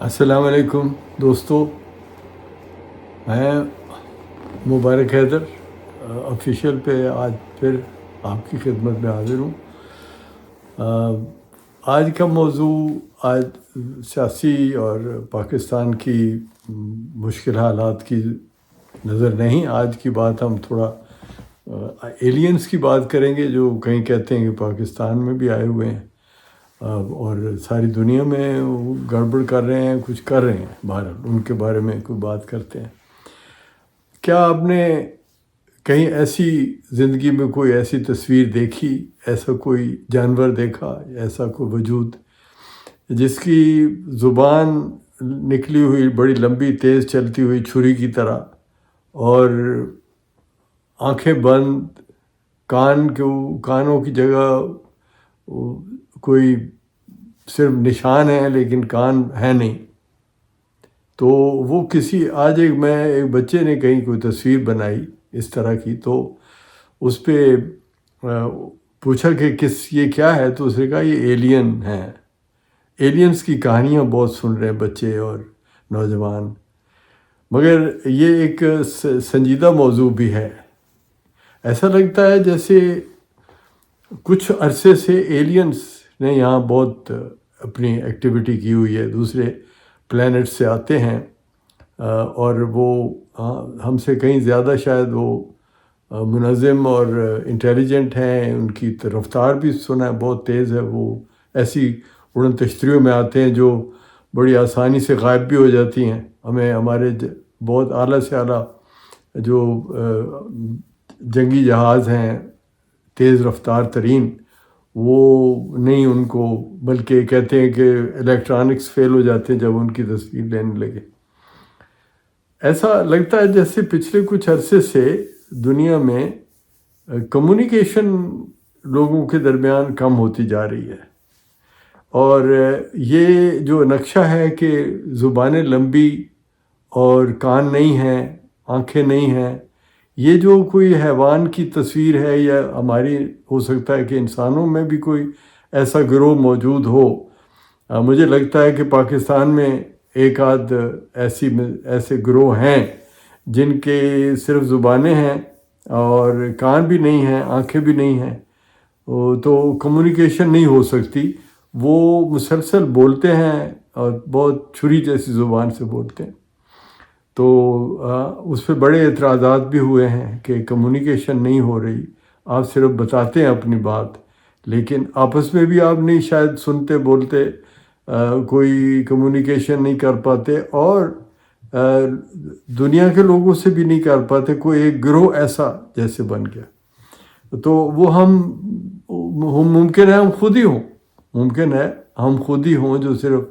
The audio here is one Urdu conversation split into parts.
السلام علیکم دوستو، میں مبارک حیدر آفیشیل پہ آج پھر آپ کی خدمت میں حاضر ہوں۔ آج کا موضوع آج سیاسی اور پاکستان کی مشکل حالات کی نظر نہیں، آج کی بات ہم تھوڑا ایلینز کی بات کریں گے جو کہیں کہتے ہیں کہ پاکستان میں بھی آئے ہوئے ہیں اور ساری دنیا میں وہ گڑبڑ کر رہے ہیں، کچھ کر رہے ہیں، بہرحال ان کے بارے میں کوئی بات کرتے ہیں۔ کیا آپ نے کہیں ایسی زندگی میں کوئی ایسی تصویر دیکھی، ایسا کوئی جانور دیکھا، ایسا کوئی وجود جس کی زبان نکلی ہوئی بڑی لمبی تیز چلتی ہوئی چھری کی طرح، اور آنکھیں بند، کانوں کی جگہ کوئی صرف نشان ہے لیکن کان ہے نہیں؟ تو وہ آج ایک بچے نے کہیں کوئی تصویر بنائی اس طرح کی، تو اس پہ پوچھا کہ یہ کیا ہے، تو اس نے کہا یہ ایلین ہیں۔ ایلینز کی کہانیاں بہت سن رہے ہیں بچے اور نوجوان، مگر یہ ایک سنجیدہ موضوع بھی ہے۔ ایسا لگتا ہے جیسے کچھ عرصے سے ایلینز نے یہاں بہت اپنی ایکٹیویٹی کی ہوئی ہے، دوسرے پلینٹ سے آتے ہیں اور وہ ہم سے کہیں زیادہ شاید وہ منظم اور انٹیلیجنٹ ہیں، ان کی رفتار بھی سنا ہے بہت تیز ہے، وہ ایسی اڑن تشتریوں میں آتے ہیں جو بڑی آسانی سے غائب بھی ہو جاتی ہیں۔ ہمارے بہت اعلیٰ سے اعلیٰ جو جنگی جہاز ہیں تیز رفتار ترین، وہ نہیں ان کو، بلکہ کہتے ہیں کہ الیکٹرانکس فیل ہو جاتے ہیں جب ان کی تصویر لینے لگے۔ ایسا لگتا ہے جیسے پچھلے کچھ عرصے سے دنیا میں کمیونیکیشن لوگوں کے درمیان کم ہوتی جا رہی ہے، اور یہ جو نقشہ ہے کہ زبانیں لمبی اور کان نہیں ہیں، آنکھیں نہیں ہیں، یہ جو کوئی حیوان کی تصویر ہے یا ہماری، ہو سکتا ہے کہ انسانوں میں بھی کوئی ایسا گروہ موجود ہو۔ مجھے لگتا ہے کہ پاکستان میں ایک آدھ ایسے گروہ ہیں جن کے صرف زبانیں ہیں اور کان بھی نہیں ہیں، آنکھیں بھی نہیں ہیں، تو کمیونیکیشن نہیں ہو سکتی۔ وہ مسلسل بولتے ہیں اور بہت چھری جیسی زبان سے بولتے ہیں، تو اس پہ بڑے اعتراضات بھی ہوئے ہیں کہ کمیونیکیشن نہیں ہو رہی، آپ صرف بتاتے ہیں اپنی بات لیکن آپس میں بھی آپ نہیں شاید سنتے بولتے، کوئی کمیونیکیشن نہیں کر پاتے، اور دنیا کے لوگوں سے بھی نہیں کر پاتے۔ کوئی ایک گروہ ایسا جیسے بن گیا، تو وہ ہم ممکن ہے ہم خود ہی ہوں جو صرف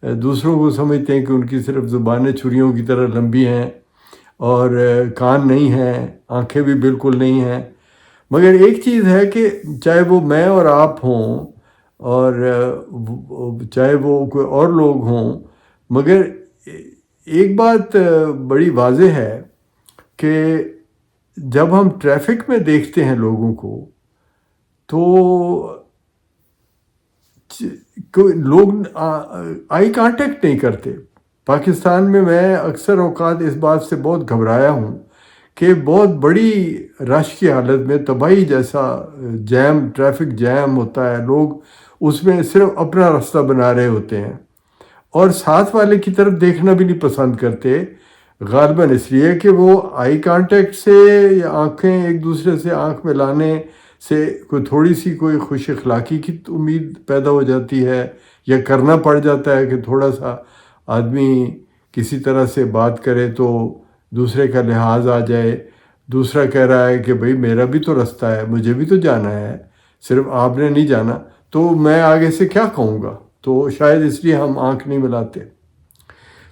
دوسروں کو سمجھتے ہیں کہ ان کی صرف زبانیں چھریوں کی طرح لمبی ہیں اور کان نہیں ہیں، آنکھیں بھی بالکل نہیں ہیں۔ مگر ایک چیز ہے کہ چاہے وہ میں اور آپ ہوں اور چاہے وہ کوئی اور لوگ ہوں، مگر ایک بات بڑی واضح ہے کہ جب ہم ٹریفک میں دیکھتے ہیں لوگوں کو، تو لوگ آئی کانٹیکٹ نہیں کرتے۔ پاکستان میں اکثر اوقات اس بات سے بہت گھبرایا ہوں کہ بہت بڑی رش کی حالت میں تباہی جیسا ٹریفک جیم ہوتا ہے، لوگ اس میں صرف اپنا راستہ بنا رہے ہوتے ہیں اور ساتھ والے کی طرف دیکھنا بھی نہیں پسند کرتے، غالباً اس لیے کہ وہ آئی کانٹیکٹ سے یا آنکھیں ایک دوسرے سے آنکھ ملانے سے کوئی خوش اخلاقی کی امید پیدا ہو جاتی ہے، یا کرنا پڑ جاتا ہے کہ تھوڑا سا آدمی کسی طرح سے بات کرے تو دوسرے کا لحاظ آ جائے، دوسرا کہہ رہا ہے کہ بھئی میرا بھی تو راستہ ہے، مجھے بھی تو جانا ہے، صرف آپ نے نہیں جانا، تو میں آگے سے کیا کہوں گا، تو شاید اس لیے ہم آنکھ نہیں ملاتے۔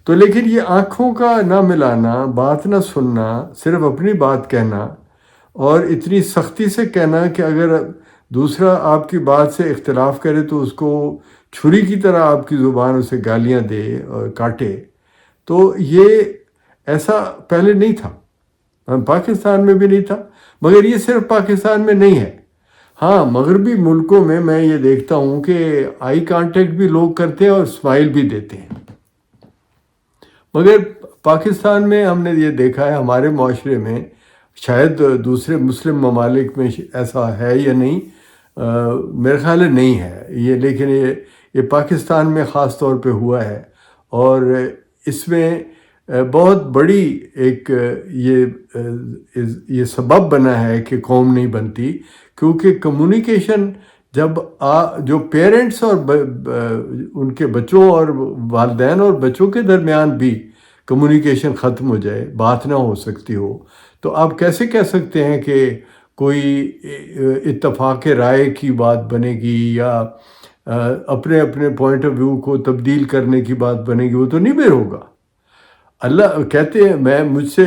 تو لیکن یہ آنکھوں کا نہ ملانا، بات نہ سننا، صرف اپنی بات کہنا، اور اتنی سختی سے کہنا کہ اگر دوسرا آپ کی بات سے اختلاف کرے تو اس کو چھری کی طرح آپ کی زبان اسے گالیاں دے اور کاٹے، تو یہ ایسا پہلے نہیں تھا، پاکستان میں بھی نہیں تھا۔ مگر یہ صرف پاکستان میں نہیں ہے، ہاں مغربی ملکوں میں یہ دیکھتا ہوں کہ آئی کانٹیکٹ بھی لوگ کرتے ہیں اور اسمائل بھی دیتے ہیں، مگر پاکستان میں ہم نے یہ دیکھا ہے، ہمارے معاشرے میں، شاید دوسرے مسلم ممالک میں ایسا ہے یا نہیں، میرے خیال ہے نہیں ہے یہ، لیکن یہ پاکستان میں خاص طور پہ ہوا ہے، اور اس میں بہت بڑی ایک یہ سبب بنا ہے کہ قوم نہیں بنتی، کیونکہ کمیونیکیشن جب جو پیرنٹس اور ان کے بچوں اور والدین اور بچوں کے درمیان بھی کمیونیکیشن ختم ہو جائے، بات نہ ہو سکتی ہو، تو آپ کیسے کہہ سکتے ہیں کہ کوئی اتفاق رائے کی بات بنے گی یا اپنے اپنے پوائنٹ آف ویو کو تبدیل کرنے کی بات بنے گی؟ وہ تو نہیں بیر ہوگا۔ اللہ کہتے ہیں، مجھ سے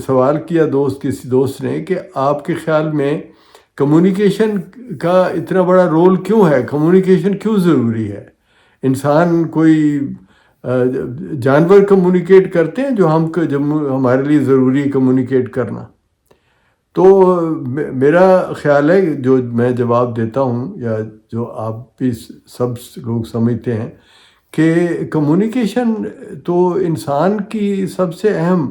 سوال کیا کسی دوست نے کہ آپ کے خیال میں کمیونیکیشن کا اتنا بڑا رول کیوں ہے، کمیونیکیشن کیوں ضروری ہے؟ انسان کوئی جانور کمیونیکیٹ کرتے ہیں جو ہمارے لیے ضروری ہے کمیونیکیٹ کرنا؟ تو میرا خیال ہے جو میں جواب دیتا ہوں، یا جو آپ بھی سب لوگ سمجھتے ہیں، کہ کمیونیکیشن تو انسان کی سب سے اہم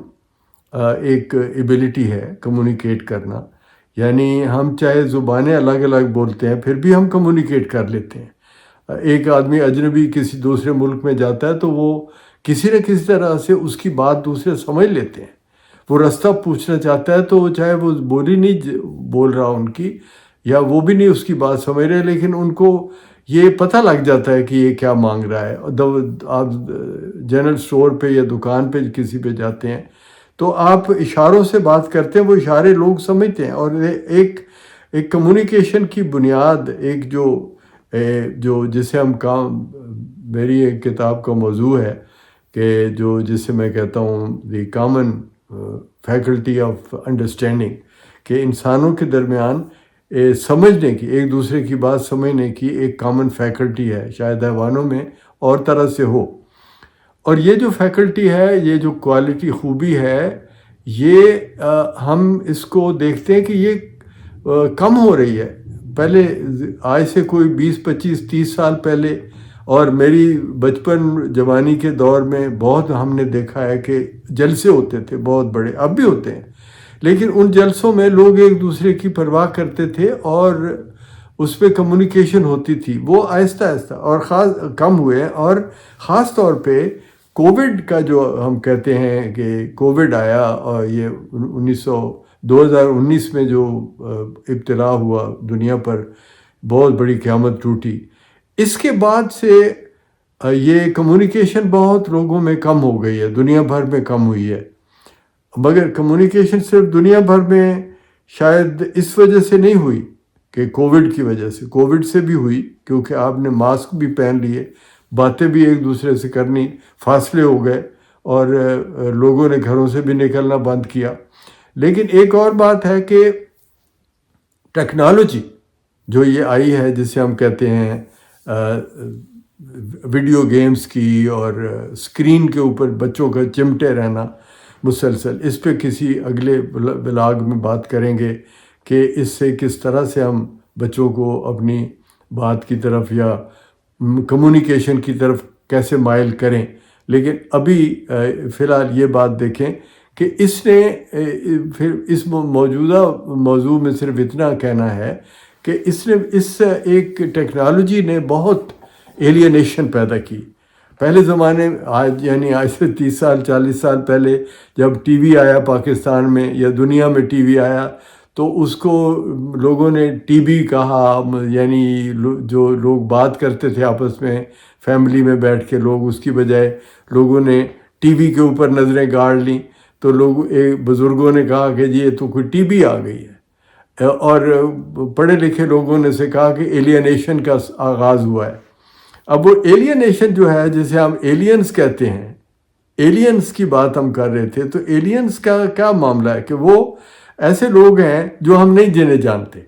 ایک ایبلٹی ہے، کمیونیکیٹ کرنا۔ یعنی ہم چاہے زبانیں الگ الگ بولتے ہیں، پھر بھی ہم کمیونیکیٹ کر لیتے ہیں۔ ایک آدمی اجنبی کسی دوسرے ملک میں جاتا ہے تو وہ کسی نہ کسی طرح سے اس کی بات دوسرے سمجھ لیتے ہیں۔ وہ راستہ پوچھنا چاہتا ہے تو چاہے وہ بولی نہیں بول رہا ان کی، یا وہ بھی نہیں اس کی بات سمجھ رہے، لیکن ان کو یہ پتہ لگ جاتا ہے کہ یہ کیا مانگ رہا ہے۔ آپ جنرل سٹور پہ یا دکان پہ کسی پہ جاتے ہیں تو آپ اشاروں سے بات کرتے ہیں، وہ اشارے لوگ سمجھتے ہیں، اور ایک کمیونیکیشن کی بنیاد، ایک جو جسے ہم میری ایک کتاب کا موضوع ہے کہ جسے میں کہتا ہوں the common faculty of understanding, کہ انسانوں کے درمیان سمجھنے کی، ایک دوسرے کی بات سمجھنے کی ایک کامن فیکلٹی ہے، شاید حیوانوں میں اور طرح سے ہو۔ اور یہ جو فیکلٹی ہے، یہ جو کوالٹی، خوبی ہے، یہ ہم اس کو دیکھتے ہیں کہ یہ کم ہو رہی ہے۔ پہلے آج سے کوئی 20 25 30 سال پہلے اور میری بچپن جوانی کے دور میں بہت ہم نے دیکھا ہے کہ جلسے ہوتے تھے بہت بڑے، اب بھی ہوتے ہیں، لیکن ان جلسوں میں لوگ ایک دوسرے کی پرواہ کرتے تھے اور اس پہ کمیونیکیشن ہوتی تھی۔ وہ آہستہ آہستہ اور خاص کم ہوئے، اور خاص طور پہ کووڈ کا جو ہم کہتے ہیں کہ کووڈ آیا، اور یہ 2019 میں جو ابتلا ہوا دنیا پر، بہت بڑی قیامت ٹوٹی، اس کے بعد سے یہ کمیونیکیشن بہت لوگوں میں کم ہو گئی ہے، دنیا بھر میں کم ہوئی ہے۔ مگر کمیونیکیشن صرف دنیا بھر میں شاید اس وجہ سے نہیں ہوئی کہ کووڈ کی وجہ سے، کووڈ سے بھی ہوئی، کیونکہ آپ نے ماسک بھی پہن لیے، باتیں بھی ایک دوسرے سے کرنی، فاصلے ہو گئے، اور لوگوں نے گھروں سے بھی نکلنا بند کیا۔ لیکن ایک اور بات ہے کہ ٹیکنالوجی جو یہ آئی ہے، جسے ہم کہتے ہیں ویڈیو گیمز کی، اور اسکرین کے اوپر بچوں کا چمٹے رہنا مسلسل، اس پہ کسی اگلے بلاگ میں بات کریں گے کہ اس سے کس طرح سے ہم بچوں کو اپنی بات کی طرف یا کمیونیکیشن کی طرف کیسے مائل کریں۔ لیکن ابھی فی الحال یہ بات دیکھیں کہ اس نے پھر اس موجودہ موضوع میں صرف اتنا کہنا ہے کہ اس ایک ٹیکنالوجی نے بہت ایلینیشن پیدا کی۔ پہلے زمانے آج سے 30 سال 40 سال پہلے جب ٹی وی آیا پاکستان میں یا دنیا میں ٹی وی آیا، تو اس کو لوگوں نے ٹی وی کہا، یعنی جو لوگ بات کرتے تھے آپس میں فیملی میں بیٹھ کے، لوگ اس کی بجائے لوگوں نے ٹی وی کے اوپر نظریں گاڑ لیں، تو بزرگوں نے کہا کہ جی یہ تو کوئی ٹی وی آ گئی ہے، اور پڑھے لکھے لوگوں نے سے کہا کہ ایلینیشن کا آغاز ہوا ہے۔ اب وہ ایلینیشن جو ہے، جسے ہم ایلینز کہتے ہیں، ایلینز کی بات ہم کر رہے تھے، تو ایلینز کا کیا معاملہ ہے کہ وہ ایسے لوگ ہیں جو ہم نہیں جنہیں جانتے۔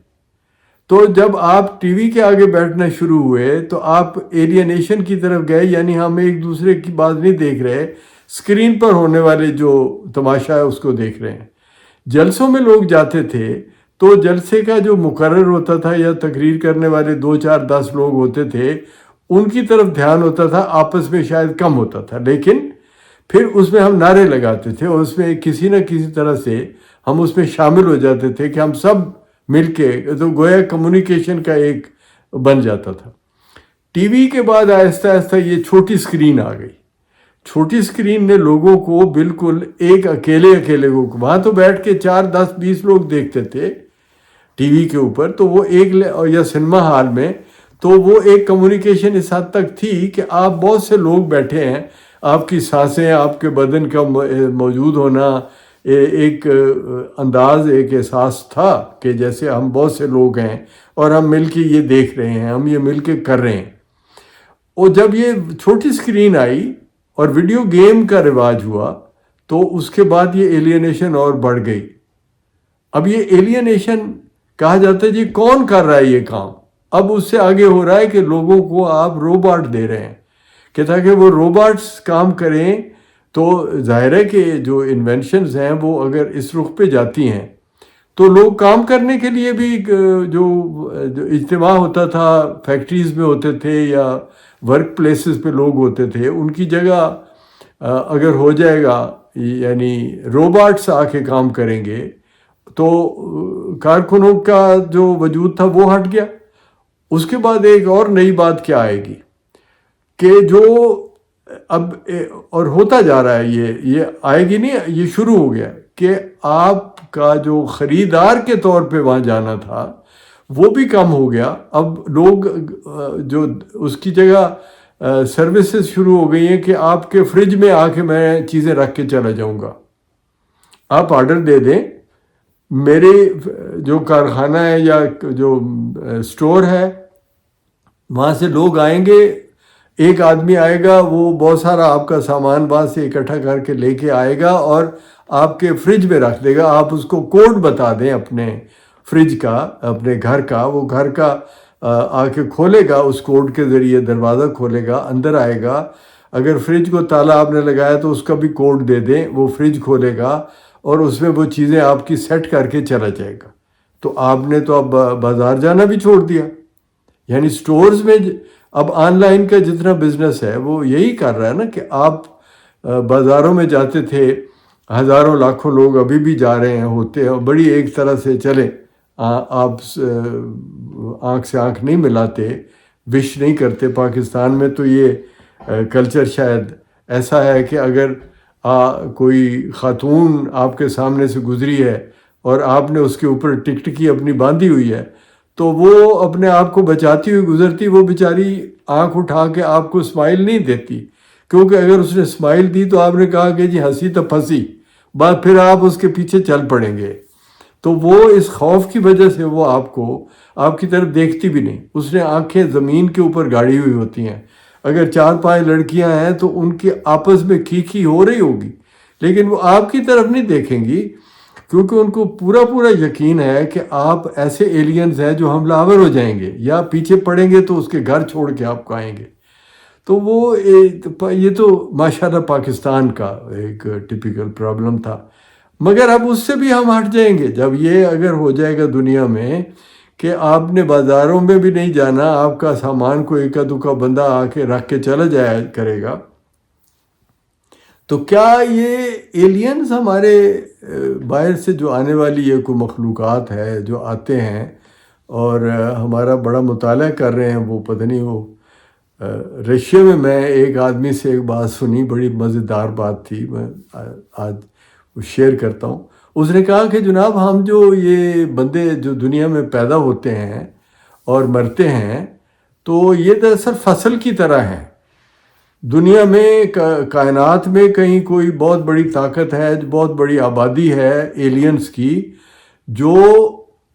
تو جب آپ ٹی وی کے آگے بیٹھنا شروع ہوئے تو آپ ایلینیشن کی طرف گئے، یعنی ہم ایک دوسرے کی بات نہیں دیکھ رہے، اسکرین پر ہونے والے جو تماشا ہے اس کو دیکھ رہے ہیں۔ جلسوں میں لوگ جاتے تھے تو جلسے کا جو مقرر ہوتا تھا یا تقریر کرنے والے 2 4 10 لوگ ہوتے تھے، ان کی طرف دھیان ہوتا تھا، آپس میں شاید کم ہوتا تھا۔ لیکن پھر اس میں ہم نعرے لگاتے تھے اور اس میں کسی نہ کسی طرح سے ہم اس میں شامل ہو جاتے تھے کہ ہم سب مل کے، تو گویا کمیونیکیشن کا ایک بن جاتا تھا۔ ٹی وی کے بعد آہستہ آہستہ یہ چھوٹی اسکرین آ گئی۔ چھوٹی اسکرین نے لوگوں کو بالکل ایک اکیلے کو، وہاں تو بیٹھ کے 4 10 20 لوگ دیکھتے تھے ٹی وی کے اوپر، تو وہ ایک، یا سنیما ہال میں، تو وہ ایک کمیونیکیشن اس حد تک تھی کہ آپ بہت سے لوگ بیٹھے ہیں، آپ کی سانسیں، آپ کے بدن کا موجود ہونا، ایک انداز، ایک احساس تھا کہ جیسے ہم بہت سے لوگ ہیں اور ہم مل کے یہ دیکھ رہے ہیں، ہم یہ مل کے کر رہے ہیں۔ اور جب یہ چھوٹی اسکرین آئی اور ویڈیو گیم کا رواج ہوا تو اس کے بعد یہ ایلینیشن اور بڑھ گئی۔ اب یہ ایلینیشن کہا جاتا ہے جی کون کر رہا ہے یہ کام؟ اب اس سے آگے ہو رہا ہے کہ لوگوں کو آپ روبوٹ دے رہے ہیں کہ تاکہ وہ روبوٹس کام کریں، تو ظاہر ہے کہ جو انوینشنز ہیں وہ اگر اس رخ پہ جاتی ہیں تو لوگ کام کرنے کے لیے بھی، جو اجتماع ہوتا تھا فیکٹریز میں ہوتے تھے یا ورک پلیسز پہ لوگ ہوتے تھے، ان کی جگہ اگر ہو جائے گا، یعنی روبوٹس آ کے کام کریں گے، تو کارکنوں کا جو وجود تھا وہ ہٹ گیا۔ اس کے بعد ایک اور نئی بات کیا آئے گی کہ جو اب اور ہوتا جا رہا ہے، یہ آئے گی نہیں، یہ شروع ہو گیا کہ آپ کا جو خریدار کے طور پہ وہاں جانا تھا وہ بھی کم ہو گیا۔ اب لوگ جو اس کی جگہ سروسز شروع ہو گئی ہیں کہ آپ کے فریج میں آ کے میں چیزیں رکھ کے چلا جاؤں گا، آپ آرڈر دے دیں، میرے جو کارخانہ ہے یا جو اسٹور ہے وہاں سے لوگ آئیں گے، ایک آدمی آئے گا، وہ بہت سارا آپ کا سامان وہاں سے اکٹھا کر کے لے کے آئے گا اور آپ کے فریج میں رکھ دے گا۔ آپ اس کو کوڈ بتا دیں اپنے فریج کا، اپنے گھر کا، وہ گھر کا آ کے کھولے گا، اس کوڈ کے ذریعے دروازہ کھولے گا، اندر آئے گا۔ اگر فریج کو تالا آپ نے لگایا تو اس کا بھی کوڈ دے دیں، وہ فریج کھولے گا اور اس میں وہ چیزیں آپ کی سیٹ کر کے چلا جائے گا۔ تو آپ نے تو اب بازار جانا بھی چھوڑ دیا۔ یعنی سٹورز میں اب آن لائن کا جتنا بزنس ہے وہ یہی کر رہا ہے نا کہ آپ بازاروں میں جاتے تھے، ہزاروں لاکھوں لوگ ابھی بھی جا رہے ہیں، ہوتے ہیں، بڑی ایک طرح سے چلے، آپ آنکھ سے آنکھ نہیں ملاتے، وش نہیں کرتے۔ پاکستان میں تو یہ کلچر شاید ایسا ہے کہ اگر کوئی خاتون آپ کے سامنے سے گزری ہے اور آپ نے اس کے اوپر ٹکٹکی اپنی باندھی ہوئی ہے تو وہ اپنے آپ کو بچاتی ہوئی گزرتی، وہ بیچاری آنکھ اٹھا کے آپ کو اسمائل نہیں دیتی، کیونکہ اگر اس نے اسمائل دی تو آپ نے کہا کہ جی ہنسی تو پھنسی، بعد پھر آپ اس کے پیچھے چل پڑیں گے۔ تو وہ اس خوف کی وجہ سے وہ آپ کی طرف دیکھتی بھی نہیں، اس نے آنکھیں زمین کے اوپر گاڑی ہوئی ہوتی ہیں۔ اگر 4 5 لڑکیاں ہیں تو ان کی آپس میں کھی ہو رہی ہوگی، لیکن وہ آپ کی طرف نہیں دیکھیں گی، کیونکہ ان کو پورا یقین ہے کہ آپ ایسے ایلینز ہیں جو حملہ آور ہو جائیں گے یا پیچھے پڑیں گے تو اس کے گھر چھوڑ کے آپ کو آئیں گے۔ تو وہ یہ تو ماشاءاللہ پاکستان کا ایک ٹپیکل پرابلم تھا، مگر اب اس سے بھی ہم ہٹ جائیں گے جب یہ اگر ہو جائے گا دنیا میں کہ آپ نے بازاروں میں بھی نہیں جانا، آپ کا سامان کو ایک دکا بندہ آ کے رکھ کے چلا جایا کرے گا۔ تو کیا یہ ایلینز ہمارے باہر سے جو آنے والی یہ کوئی مخلوقات ہے جو آتے ہیں اور ہمارا بڑا مطالعہ کر رہے ہیں، وہ پتہ نہیں، وہ رشیا میں ایک آدمی سے ایک بات سنی، بڑی مزیدار بات تھی، میں آج شیئر کرتا ہوں۔ اس نے کہا کہ جناب ہم جو یہ بندے جو دنیا میں پیدا ہوتے ہیں اور مرتے ہیں تو یہ دراصل فصل کی طرح ہیں۔ دنیا میں کائنات میں کہیں کوئی بہت بڑی طاقت ہے، بہت بڑی آبادی ہے ایلینز کی،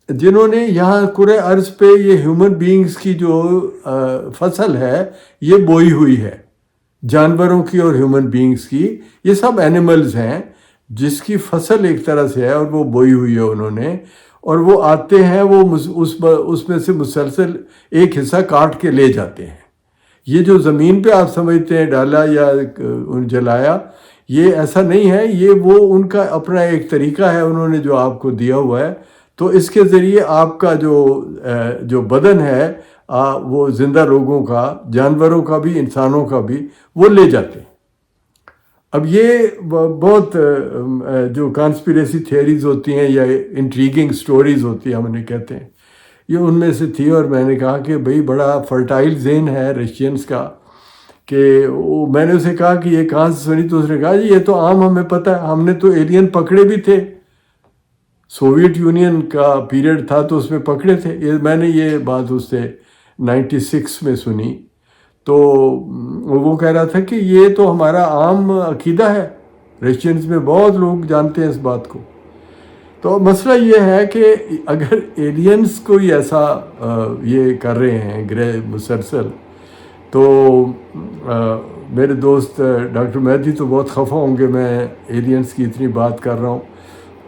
جنہوں نے یہاں کرۂ ارض پہ یہ ہیومن بینگز کی جو فصل ہے یہ بوئی ہوئی ہے، جانوروں کی اور ہیومن بینگز کی، یہ سب اینیملز ہیں جس کی فصل ایک طرح سے ہے اور وہ بوئی ہوئی ہے انہوں نے، اور وہ آتے ہیں، وہ اس میں سے مسلسل ایک حصہ کاٹ کے لے جاتے ہیں۔ یہ جو زمین پہ آپ سمجھتے ہیں ڈالا یا جلایا، یہ ایسا نہیں ہے، یہ وہ ان کا اپنا ایک طریقہ ہے انہوں نے جو آپ کو دیا ہوا ہے۔ تو اس کے ذریعے آپ کا جو بدن ہے وہ زندہ لوگوں کا، جانوروں کا بھی، انسانوں کا بھی، وہ لے جاتے ہیں۔ اب یہ بہت جو کانسپریسی تھیوریز ہوتی ہیں یا انٹریگنگ سٹوریز ہوتی ہیں ہم انہیں کہتے ہیں، یہ ان میں سے تھی. اور میں نے کہا کہ بھئی بڑا فرٹائل ذہن ہے رشینز کا، کہ میں نے اسے کہا کہ یہ کہاں سے سنی، تو اس نے کہا جی یہ تو عام ہمیں پتہ ہے، ہم نے تو ایلین پکڑے بھی تھے، سوویت یونین کا پیریڈ تھا تو اس میں پکڑے تھے. میں نے یہ بات اس سے 96 میں سنی. تو وہ کہہ رہا تھا کہ یہ تو ہمارا عام عقیدہ ہے، رشینز میں بہت لوگ جانتے ہیں اس بات کو. تو مسئلہ یہ ہے کہ اگر ایلینز کوئی ایسا یہ کر رہے ہیں گرہ مسلسل، تو میرے دوست ڈاکٹر مہدی تو بہت خفا ہوں گے میں ایلینز کی اتنی بات کر رہا ہوں.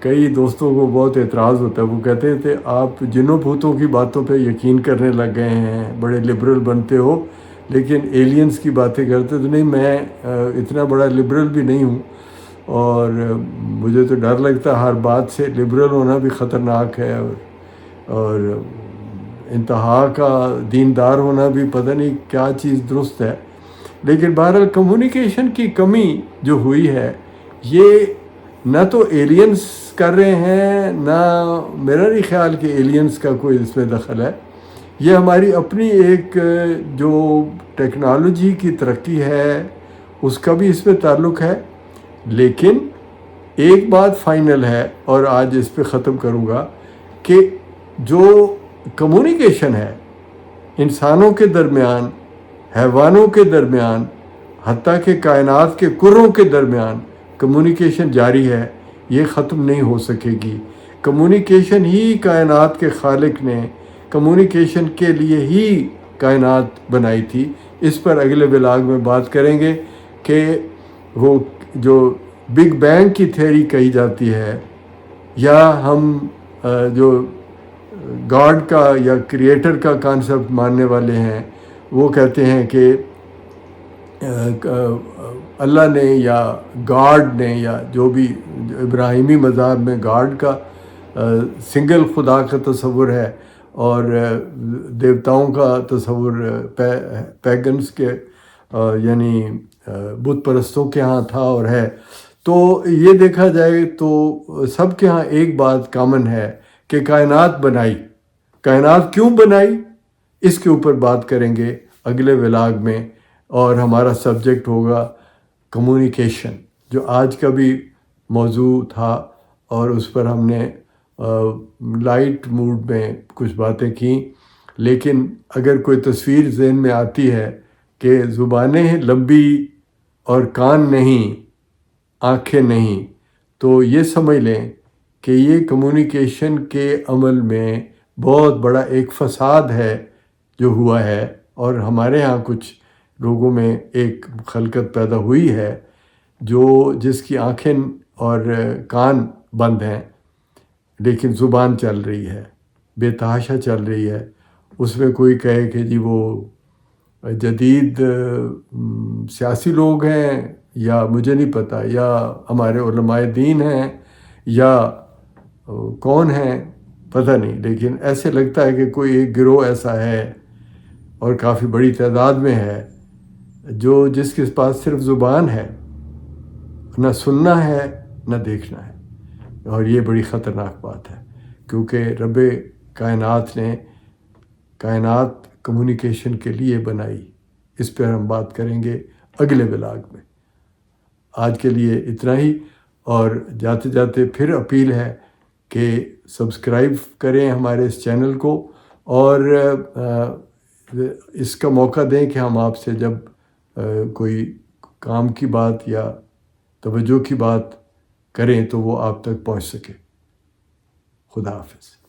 کئی دوستوں کو بہت اعتراض ہوتا ہے، وہ کہتے تھے آپ جنوں بھوتوں کی باتوں پہ یقین کرنے لگ گئے ہیں، بڑے لبرل بنتے ہو لیکن ایلینز کی باتیں کرتے. تو نہیں، میں اتنا بڑا لبرل بھی نہیں ہوں، اور مجھے تو ڈر لگتا ہے ہر بات سے. لبرل ہونا بھی خطرناک ہے، اور انتہا کا دیندار ہونا بھی پتہ نہیں کیا چیز درست ہے. لیکن بہرحال کمیونیکیشن کی کمی جو ہوئی ہے، یہ نہ تو ایلینز کر رہے ہیں، نہ میرا نہیں خیال کہ ایلینز کا کوئی اس میں دخل ہے. یہ ہماری اپنی ایک جو ٹیکنالوجی کی ترقی ہے اس کا بھی اس میں تعلق ہے. لیکن ایک بات فائنل ہے، اور آج اس پہ ختم کروں گا، کہ جو کمیونیکیشن ہے انسانوں کے درمیان، حیوانوں کے درمیان، حتیٰ کہ کائنات کے کروں کے درمیان کمیونیکیشن جاری ہے، یہ ختم نہیں ہو سکے گی. کمیونیکیشن ہی کائنات کے خالق نے کمیونیکیشن کے لیے ہی کائنات بنائی تھی. اس پر اگلے ولاگ میں بات کریں گے کہ وہ جو بگ بینگ کی تھیوری کہی جاتی ہے، یا ہم جو گاڈ کا یا کریٹر کا کانسیپٹ ماننے والے ہیں، وہ کہتے ہیں کہ اللہ نے یا گاڈ نے، یا جو بھی ابراہیمی مذہب میں گاڈ کا سنگل خدا کا تصور ہے، اور دیوتاؤں کا تصور پیگنس کے یعنی بت پرستوں کے ہاں تھا اور ہے. تو یہ دیکھا جائے تو سب کے ہاں ایک بات کامن ہے کہ کائنات بنائی. کائنات کیوں بنائی، اس کے اوپر بات کریں گے اگلے ولاگ میں. اور ہمارا سبجیکٹ ہوگا کمیونیکیشن، جو آج کا بھی موضوع تھا، اور اس پر ہم نے لائٹ موڈ میں کچھ باتیں کیں. لیکن اگر کوئی تصویر ذہن میں آتی ہے کہ زبانیں لمبی اور کان نہیں، آنکھیں نہیں، تو یہ سمجھ لیں کہ یہ کمیونیکیشن کے عمل میں بہت بڑا ایک فساد ہے جو ہوا ہے. اور ہمارے ہاں کچھ لوگوں میں ایک خلقت پیدا ہوئی ہے جس کی آنکھیں اور کان بند ہیں، لیکن زبان چل رہی ہے، بے تحاشا چل رہی ہے. اس میں کوئی کہے کہ جی وہ جدید سیاسی لوگ ہیں، یا مجھے نہیں پتہ، یا ہمارے علماء دین ہیں، یا کون ہیں پتہ نہیں. لیکن ایسے لگتا ہے کہ کوئی ایک گروہ ایسا ہے، اور کافی بڑی تعداد میں ہے، جس کے پاس صرف زبان ہے، نہ سننا ہے نہ دیکھنا ہے. اور یہ بڑی خطرناک بات ہے، کیونکہ رب کائنات نے کائنات کمیونیکیشن کے لیے بنائی. اس پر ہم بات کریں گے اگلے ولاگ میں. آج کے لیے اتنا ہی، اور جاتے جاتے پھر اپیل ہے کہ سبسکرائب کریں ہمارے اس چینل کو، اور اس کا موقع دیں کہ ہم آپ سے جب کوئی کام کی بات یا توجہ کی بات کریں تو وہ آپ تک پہنچ سکے. خدا حافظ.